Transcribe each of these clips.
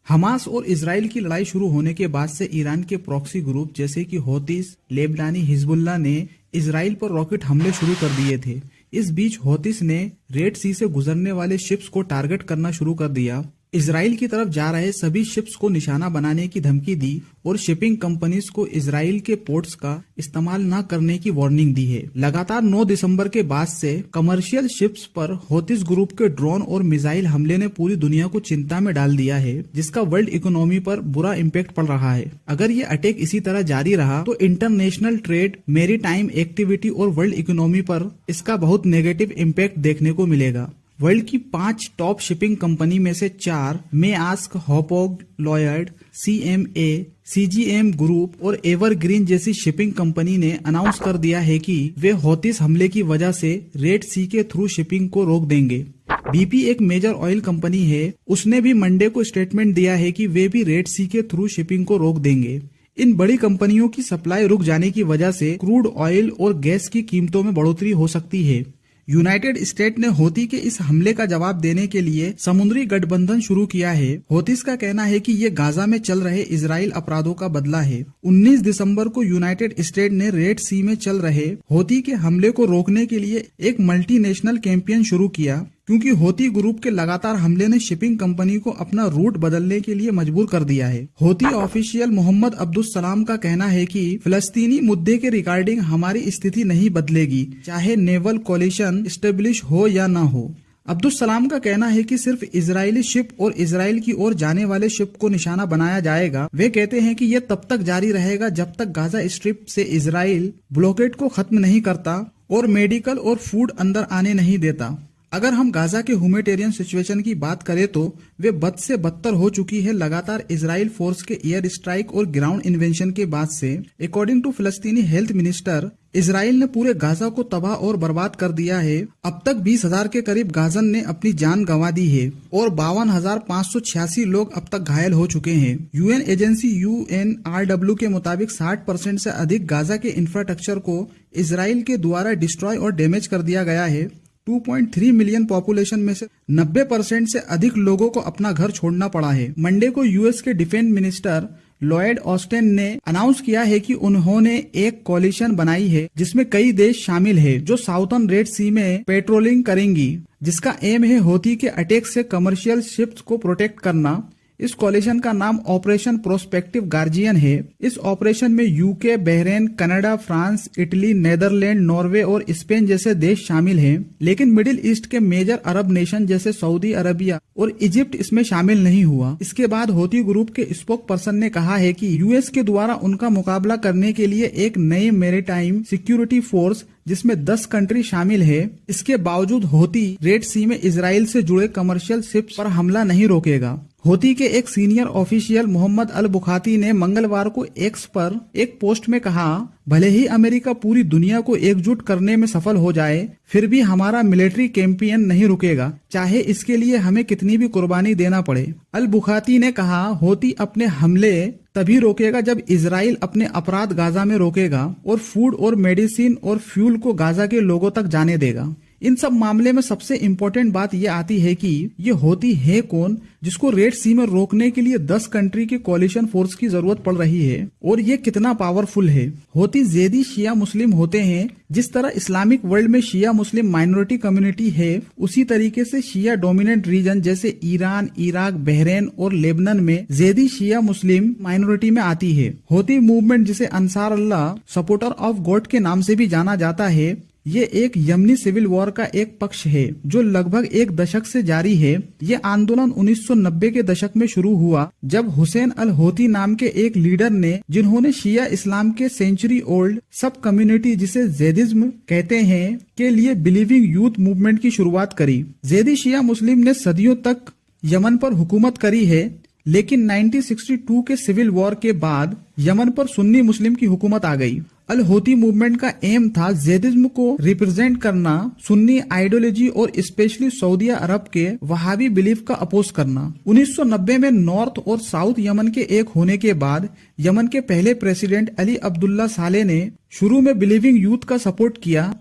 Hamas और Israel की लड़ाई शुरू होने के बाद से ईरान के प्रॉक्सी ग्रुप जैसे कि हौतीस, लेबनानी हिजबुल्लाह ने इजराइल पर रॉकेट हमले शुरू कर दिए थे। इस बीच हौतीस ने रेड सी से गुजरने वाले शिप्स को टारगेट करना शुरू कर दिया। इजराइल की तरफ जा रहे सभी शिप्स को निशाना बनाने की धमकी दी और शिपिंग कंपनीज को इजराइल के पोर्ट्स का इस्तेमाल न करने की वार्निंग दी है। लगातार 9 दिसंबर के बाद से कमर्शियल शिप्स पर हौतीस ग्रुप के ड्रोन और मिसाइल हमले ने पूरी दुनिया को चिंता में डाल दिया है, जिसका वर्ल्ड इकोनॉमी पर बुरा इम्पैक्ट पड़ रहा है। अगर ये अटैक इसी तरह जारी रहा तो इंटरनेशनल ट्रेड, मैरीटाइम एक्टिविटी और वर्ल्ड इकोनॉमी पर इसका बहुत नेगेटिव इम्पैक्ट देखने को मिलेगा। वर्ल्ड की 5 टॉप शिपिंग कंपनी में से 4 मेआस्क, हॉपॉग, लॉयड, CMA, CGM ग्रुप और एवरग्रीन जैसी शिपिंग कंपनी ने अनाउंस कर दिया है कि वे हौतीस हमले की वजह से रेड सी के थ्रू शिपिंग को रोक देंगे। BP एक मेजर ऑयल कंपनी है, उसने भी मंडे को स्टेटमेंट दिया है कि वे भी रेड सी के थ्रू शिपिंग को रोक देंगे। इन बड़ी कंपनियों की सप्लाई रुक जाने की वजह से क्रूड ऑयल और गैस की कीमतों में बढ़ोतरी हो सकती है। यूनाइटेड स्टेट ने हौती के इस हमले का जवाब देने के लिए समुद्री गठबंधन शुरू किया है। हौतीस का कहना है कि ये गाजा में चल रहे इजराइल अपराधों का बदला है। 19 दिसंबर को यूनाइटेड स्टेट ने रेड सी में चल रहे हौती के हमले को रोकने के लिए एक मल्टीनेशनल कैंपेन शुरू किया, क्योंकि हौती ग्रुप के लगातार हमले ने शिपिंग कंपनी को अपना रूट बदलने के लिए मजबूर कर दिया है। हौती ऑफिशियल मोहम्मद अब्दुल सलाम का कहना है कि फिलिस्तीनी मुद्दे के रिगार्डिंग हमारी स्थिति नहीं बदलेगी, चाहे नेवल कोलिशन स्टेब्लिश हो या न हो। अब्दुल सलाम का कहना है कि सिर्फ इजरायली शिप और इजराइल की ओर जाने वाले शिप को निशाना बनाया जाएगा। वे कहते हैं कि यह तब तक जारी रहेगा जब तक गाजा स्ट्रिप से इजराइल ब्लॉकेड को खत्म नहीं करता और मेडिकल और फूड अंदर आने नहीं देता। अगर हम गाजा के ह्यूमैनिटेरियन सिचुएशन की बात करें तो वे बद से बदतर हो चुकी है लगातार इजराइल फोर्स के एयर स्ट्राइक और ग्राउंड इन्वेंशन के बाद से। अकॉर्डिंग टू फिलिस्तीनी हेल्थ मिनिस्टर, इजराइल ने पूरे गाजा को तबाह और बर्बाद कर दिया है। अब तक 20,000 के करीब गाजन ने अपनी जान गंवा दी है और 52,586 लोग अब तक घायल हो चुके हैं। UN एजेंसी UNRW के मुताबिक 60% से अधिक गाजा के इंफ्रास्ट्रक्चर को इजराइल के द्वारा डिस्ट्रॉय और डैमेज कर दिया गया है। 2.3 मिलियन पॉपुलेशन में से 90% से अधिक लोगों को अपना घर छोड़ना पड़ा है। मंडे को US के डिफेंस मिनिस्टर लॉयड ऑस्टिन ने अनाउंस किया है कि उन्होंने एक कोलिशन बनाई है जिसमें कई देश शामिल है जो साउथर्न रेड सी में पेट्रोलिंग करेंगी, जिसका एम है हौती के अटैक से कमर्शियल शिप्स को प्रोटेक्ट करना। इस कोलिशन का नाम ऑपरेशन प्रोस्पेक्टिव गार्जियन है। इस ऑपरेशन में UK, Bahrain, Canada, France, Italy, Netherland, Norway और स्पेन जैसे देश शामिल हैं, लेकिन मिडिल ईस्ट के मेजर अरब नेशन जैसे सऊदी अरबिया और इजिप्ट इसमें शामिल नहीं हुआ। इसके बाद हौती ग्रुप के स्पोक पर्सन ने कहा है कि US के द्वारा उनका मुकाबला करने के लिए एक नई मैरीटाइम सिक्योरिटी फोर्स जिसमें 10 कंट्री शामिल है। इसके बावजूद हौती रेड सी में इजराइल से जुड़े कमर्शियल शिप्स पर हमला नहीं रोकेगा। हौती के एक सीनियर ऑफिशियल मोहम्मद अल बुखाती ने मंगलवार को एक्स पर एक पोस्ट में कहा, भले ही अमेरिका पूरी दुनिया को एकजुट करने में सफल हो जाए, फिर भी हमारा मिलिट्री कैंपेन नहीं रुकेगा, चाहे इसके लिए हमें कितनी भी कुर्बानी देना पड़े। अल बुखाती ने कहा, हौती अपने हमले तभी रोकेगा जब इजराइल अपने अपराध गाजा में रोकेगा और फूड और मेडिसिन और फ्यूल को गाजा के लोगों तक जाने देगा। इन सब मामले में सबसे इम्पोर्टेंट बात यह आती है कि ये हौती है कौन जिसको रेड सी में रोकने के लिए 10 कंट्री के कोलिशन फोर्स की जरूरत पड़ रही है, और ये कितना पावरफुल है। हौती ज़ेदी शिया मुस्लिम होते हैं। जिस तरह इस्लामिक वर्ल्ड में शिया मुस्लिम माइनॉरिटी कम्युनिटी है, उसी तरीके से शिया डोमिनेंट रीजन जैसे ईरान, इराक, बहरीन और लेबनान में ज़ेदी शिया मुस्लिम माइनॉरिटी में आती है। हौती मूवमेंट, जिसे अंसार अल्लाह सपोर्टर ऑफ गॉड के नाम से भी जाना जाता है, ये एक यमनी सिविल वॉर का एक पक्ष है जो लगभग एक दशक से जारी है। ये आंदोलन 1990 के दशक में शुरू हुआ जब हुसैन अल हौती नाम के एक लीडर ने, जिन्होंने शिया इस्लाम के सेंचुरी ओल्ड सब कम्युनिटी जिसे ज़ेदिज्म कहते हैं के लिए बिलीविंग यूथ मूवमेंट की शुरुआत करी। ज़ेदी शिया मुस्लिम ने सदियों तक यमन पर हुकूमत करी है, लेकिन 1962 के सिविल वॉर के बाद यमन पर सुन्नी मुस्लिम की हुकूमत आ गई। अल हौती मूवमेंट का एम था ज़ेदिज्म को रिप्रेजेंट करना, सुन्नी आइडियोलॉजी और स्पेशली सऊदी अरब के वहाबी बिलीफ का अपोज करना। 1990 में नॉर्थ और साउथ यमन के एक होने के बाद यमन के पहले प्रेसिडेंट अली अब्दुल्ला साले ने शुरू में बिलीविंग यूथ का सपोर्ट किया,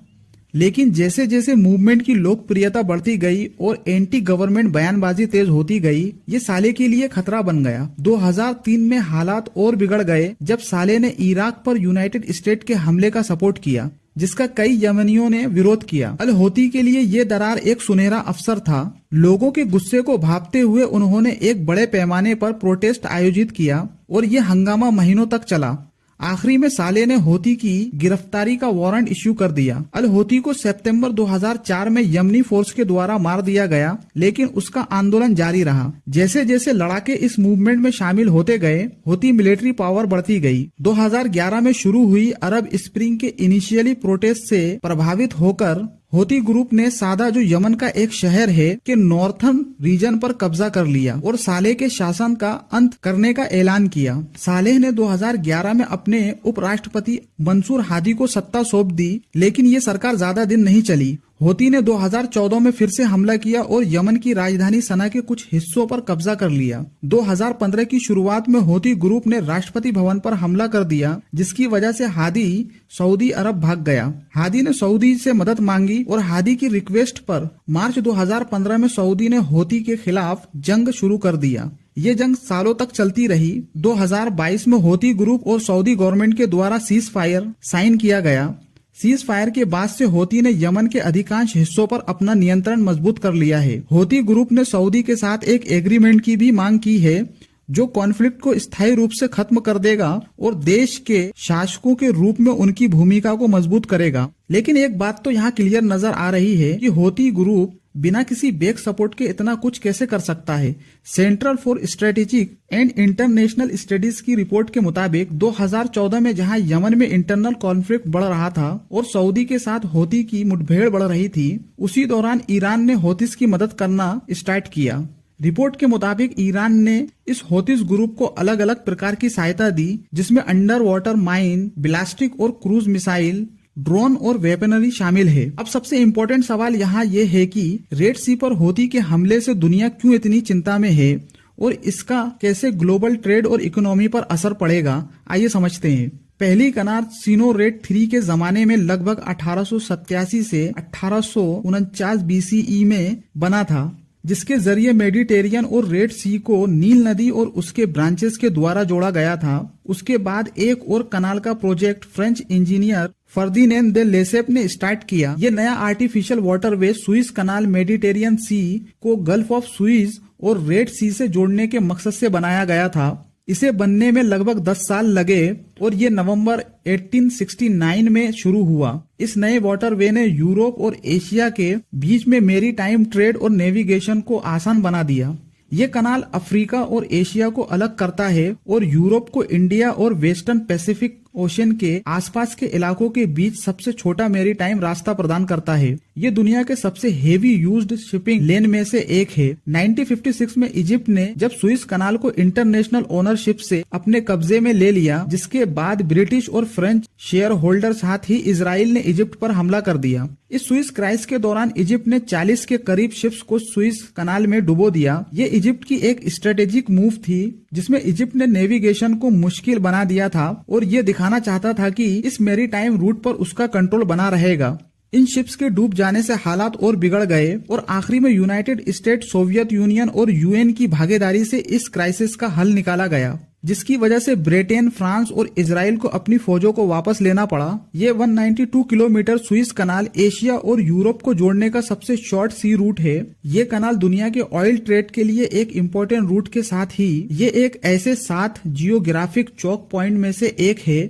लेकिन जैसे जैसे मूवमेंट की लोकप्रियता बढ़ती गई और एंटी गवर्नमेंट बयानबाजी तेज होती गई, ये साले के लिए खतरा बन गया। 2003 में हालात और बिगड़ गए जब साले ने इराक पर यूनाइटेड स्टेट के हमले का सपोर्ट किया, जिसका कई यमनियों ने विरोध किया। अल होती के लिए ये दरार एक सुनहरा अवसर था। लोगों के गुस्से को भांपते हुए उन्होंने एक बड़े पैमाने पर प्रोटेस्ट आयोजित किया और ये हंगामा महीनों तक चला। आखिरी में साले ने होती की गिरफ्तारी का वारंट इश्यू कर दिया। अल होती को सितंबर 2004 में यमनी फोर्स के द्वारा मार दिया गया, लेकिन उसका आंदोलन जारी रहा। जैसे जैसे लड़ाके इस मूवमेंट में शामिल होते गए, होती मिलिट्री पावर बढ़ती गई। 2011 में शुरू हुई अरब स्प्रिंग के इनिशियली प्रोटेस्ट से प्रभावित होकर होती ग्रुप ने सादा, जो यमन का एक शहर है, के नॉर्थर्न रीजन पर कब्जा कर लिया और सालेह के शासन का अंत करने का ऐलान किया। सालेह ने 2011 में अपने उपराष्ट्रपति मंसूर हादी को सत्ता सौंप दी, लेकिन ये सरकार ज्यादा दिन नहीं चली। होती ने 2014 में फिर से हमला किया और यमन की राजधानी सना के कुछ हिस्सों पर कब्जा कर लिया। 2015 की शुरुआत में होती ग्रुप ने राष्ट्रपति भवन पर हमला कर दिया, जिसकी वजह से हादी सऊदी अरब भाग गया। हादी ने सऊदी से मदद मांगी और हादी की रिक्वेस्ट पर मार्च 2015 में सऊदी ने होती के खिलाफ जंग शुरू कर दिया। ये जंग सालों तक चलती रही। 2022 में होती ग्रुप और सऊदी गवर्नमेंट के द्वारा सीज फायर साइन किया गया। सीज फायर के बाद से होती ने यमन के अधिकांश हिस्सों पर अपना नियंत्रण मजबूत कर लिया है। होती ग्रुप ने सऊदी के साथ एक एग्रीमेंट की भी मांग की है, जो कॉन्फ्लिक्ट को स्थायी रूप से खत्म कर देगा और देश के शासकों के रूप में उनकी भूमिका को मजबूत करेगा। लेकिन एक बात तो यहाँ क्लियर नजर आ रही है कि होती ग्रुप बिना किसी बैक सपोर्ट के इतना कुछ कैसे कर सकता है। Central for strategic and international studies की रिपोर्ट के मुताबिक 2014 में जहां यमन में इंटरनल कॉन्फ्लिक्ट बढ़ रहा था और सऊदी के साथ होती की मुठभेड़ बढ़ रही थी, उसी दौरान ईरान ने होतीस की मदद करना स्टार्ट किया। रिपोर्ट के मुताबिक ईरान ने इस होतीस ग्रुप को अलग अलग प्रकार की सहायता दी, जिसमें अंडर वाटर माइन, ब्लास्टिक और क्रूज मिसाइल, ड्रोन और वेपनरी शामिल है। अब सबसे इम्पोर्टेंट सवाल यहाँ ये है कि रेड सी पर होती के हमले से दुनिया क्यों इतनी चिंता में है और इसका कैसे ग्लोबल ट्रेड और इकोनॉमी पर असर पड़ेगा। आइए समझते हैं। पहली कनार सीनो रेड 3 के जमाने में लगभग 1887 से 1849 BCE में बना था, जिसके जरिए मेडिटेरियन और रेड सी को नील नदी और उसके ब्रांचेस के द्वारा जोड़ा गया था। उसके बाद एक और कनाल का प्रोजेक्ट फ्रेंच इंजीनियर फर्दिनेंद दे लेसेप ने स्टार्ट किया। ये नया आर्टिफिशियल वाटरवे सुइस कनाल मेडिटेरियन सी को गल्फ ऑफ सुइस और रेड सी से जोड़ने के मकसद से बनाया गया था। इसे बनने में लगभग 10 साल लगे और ये नवंबर 1869 में शुरू हुआ। इस नए वाटरवे ने यूरोप और एशिया के बीच में मेरी टाइम ट्रेड और नेविगेशन को आसान बना दिया। ये कनाल अफ्रीका और एशिया को अलग करता है और यूरोप को इंडिया और वेस्टर्न पैसिफिक ओशन के आसपास के इलाकों के बीच सबसे छोटा मेरी टाइम रास्ता प्रदान करता है। ये दुनिया के सबसे हेवी यूज्ड शिपिंग लेन में से एक है। 1956 में इजिप्ट ने जब सुइस कनाल को इंटरनेशनल ओनरशिप से अपने कब्जे में ले लिया, जिसके बाद ब्रिटिश और फ्रेंच शेयर होल्डर साथ ही इजराइल ने इजिप्ट पर हमला कर दिया। इस सुइस क्राइसिस के दौरान इजिप्ट ने 40 के करीब शिप्स को सुइस कनाल में डुबो दिया। ये इजिप्ट की एक स्ट्रेटेजिक मूव थी, जिसमें इजिप्ट ने नेविगेशन को मुश्किल बना दिया था और ये दिखाना चाहता था कि इस मेरी टाइम रूट पर उसका कंट्रोल बना रहेगा। इन शिप्स के डूब जाने से हालात और बिगड़ गए और आखिरी में यूनाइटेड स्टेट, सोवियत यूनियन और यूएन की भागीदारी से इस क्राइसिस का हल निकाला गया, जिसकी वजह से ब्रिटेन, फ्रांस और इजराइल को अपनी फौजों को वापस लेना पड़ा। ये 192 किलोमीटर सुइस कनाल एशिया और यूरोप को जोड़ने का सबसे शॉर्ट सी रूट है। ये कनाल दुनिया के ऑयल ट्रेड के लिए एक इम्पोर्टेंट रूट के साथ ही ये एक ऐसे 7 जियोग्राफिक चौक पॉइंट में से एक है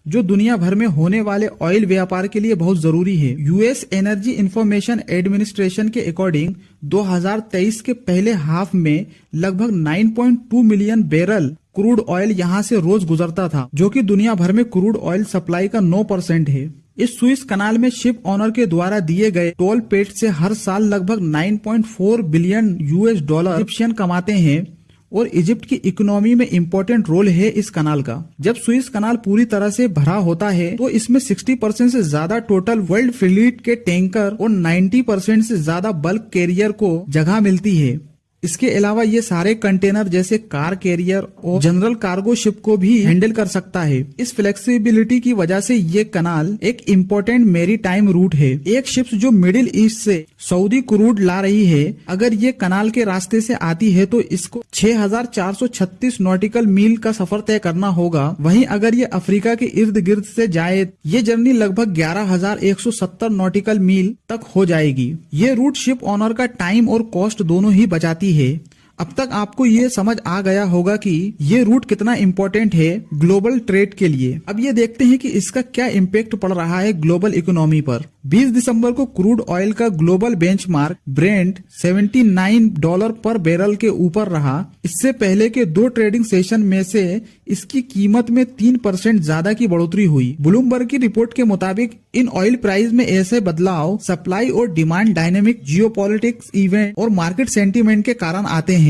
जो दुनिया भर में होने वाले ऑयल व्यापार के लिए बहुत जरूरी है। यूएस एनर्जी इंफॉर्मेशन एडमिनिस्ट्रेशन के अकॉर्डिंग 2023 के पहले हाफ में लगभग 9.2 मिलियन बैरल क्रूड ऑयल यहाँ से रोज गुजरता था, जो कि दुनिया भर में क्रूड ऑयल सप्लाई का 9% है। इस सुइस कनाल में शिप ऑनर के द्वारा दिए गए टोल पेट से हर साल लगभग 9.4 बिलियन $US इजिप्शियन कमाते हैं और इजिप्ट की इकोनॉमी में इम्पोर्टेंट रोल है इस कनाल का। जब सुइस कनाल पूरी तरह से भरा होता है तो इसमें 60% से ज्यादा टोटल वर्ल्ड फ्लीट के टैंकर और 90% से ज्यादा बल्क कैरियर को जगह मिलती है। इसके अलावा ये सारे कंटेनर जैसे कार कैरियर और जनरल कार्गो शिप को भी हैंडल कर सकता है। इस फ्लेक्सिबिलिटी की वजह से ये कनाल एक इम्पोर्टेंट मेरी टाइम रूट है। एक शिप जो मिडिल ईस्ट से सऊदी क्रूड ला रही है, अगर ये कनाल के रास्ते से आती है तो इसको 6436 नॉटिकल मील का सफर तय करना होगा। वहीं अगर ये अफ्रीका के इर्द गिर्द से जाए, ये जर्नी लगभग 11,170 नॉटिकल मील तक हो जाएगी। ये रूट शिप ऑनर का टाइम और कॉस्ट दोनों ही बचाती है। अब तक आपको ये समझ आ गया होगा कि ये रूट कितना इम्पोर्टेंट है ग्लोबल ट्रेड के लिए। अब ये देखते हैं कि इसका क्या इम्पैक्ट पड़ रहा है ग्लोबल इकोनॉमी पर। 20 दिसंबर को क्रूड ऑयल का ग्लोबल बेंचमार्क ब्रेंट $79 पर बैरल के ऊपर रहा। इससे पहले के 2 ट्रेडिंग सेशन में से इसकी कीमत में 3% ज्यादा की बढ़ोतरी हुई। ब्लूमबर्ग की रिपोर्ट के मुताबिक इन ऑयल प्राइस में ऐसे बदलाव सप्लाई और डिमांड डायनेमिक, जियोपॉलिटिक्स इवेंट और मार्केट सेंटीमेंट के कारण आते हैं।